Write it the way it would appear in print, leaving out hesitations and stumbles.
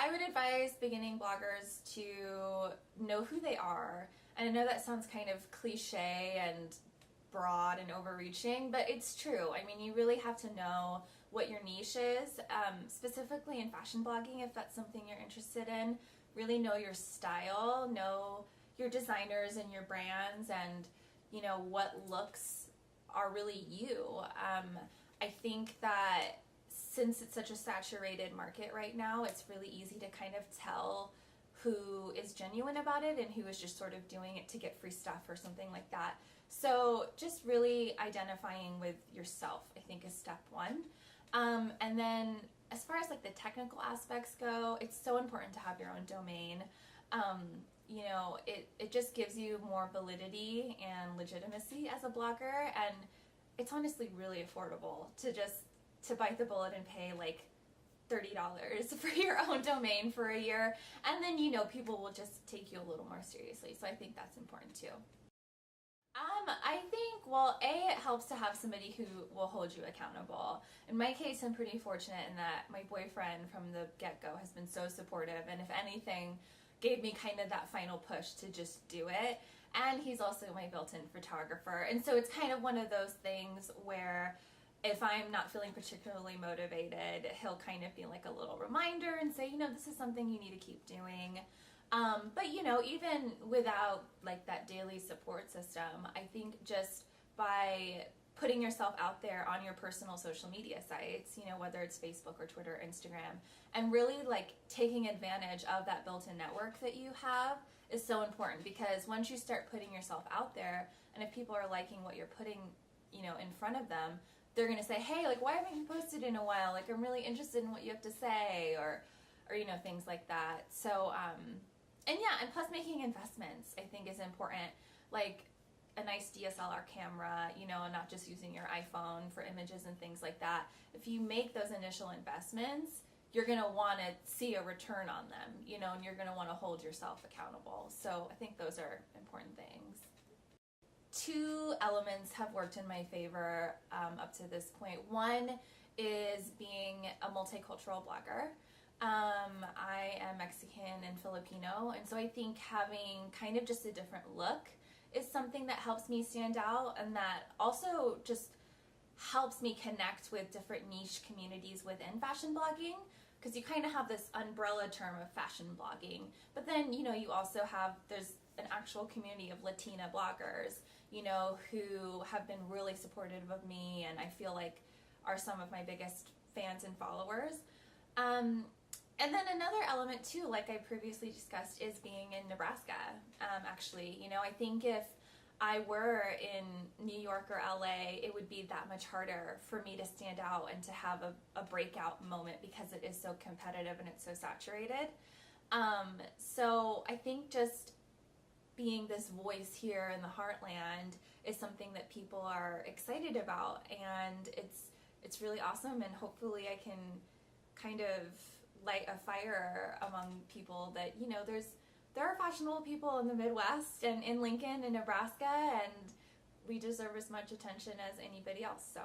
I would advise beginning bloggers to know who they are. And I know that sounds kind of cliche and broad and overreaching, but it's true. I mean, you really have to know what your niche is, specifically in fashion blogging, if that's something you're interested in. Really know your style, know your designers and your brands, and you know what looks are really you. I think that since it's such a saturated market right now, it's really easy to kind of tell who is genuine about it and who is just sort of doing it to get free stuff or something like that. So just really identifying with yourself, I think, is step one. And then as far as like the technical aspects go, it's so important to have your own domain. You know, it just gives you more validity and legitimacy as a blogger, and it's honestly really affordable to bite the bullet and pay like $30 for your own domain for a year, and then you know people will just take you a little more seriously. So I think that's important too. I think, well, it helps to have somebody who will hold you accountable. In my case, I'm pretty fortunate in that my boyfriend from the get-go has been so supportive, and if anything, gave me kind of that final push to just do it. And he's also my built-in photographer, and so it's kind of one of those things where if I'm not feeling particularly motivated, he'll kind of be like a little reminder and say, you know, this is something you need to keep doing. But you know, even without like that daily support system, I think just by putting yourself out there on your personal social media sites, you know, whether it's Facebook or Twitter, Instagram, and really like taking advantage of that built-in network that you have is so important, because once you start putting yourself out there, and if people are liking what you're putting, you know, in front of them, they're going to say, hey, like, why haven't you posted in a while? Like, I'm really interested in what you have to say, or you know, things like that. So, and yeah, and plus making investments, I think, is important. Like a nice DSLR camera, you know, and not just using your iPhone for images and things like that. If you make those initial investments, you're going to want to see a return on them, you know, and you're going to want to hold yourself accountable. So I think those are important things. Two elements have worked in my favor up to this point. One is being a multicultural blogger. I am Mexican and Filipino, and so I think having kind of just a different look is something that helps me stand out, and that also just helps me connect with different niche communities within fashion blogging, because you kind of have this umbrella term of fashion blogging, but then, you know, you also have, there's an actual community of Latina bloggers, you know, who have been really supportive of me, and I feel like are some of my biggest fans and followers. And then another element too, like I previously discussed, is being in Nebraska. Actually, you know, I think if I were in New York or LA, it would be that much harder for me to stand out and to have a breakout moment, because it is so competitive and it's so saturated. So I think just being this voice here in the heartland is something that people are excited about, and it's really awesome, and hopefully I can kind of light a fire among people that, you know, there are fashionable people in the Midwest and in Lincoln and Nebraska, and we deserve as much attention as anybody else. So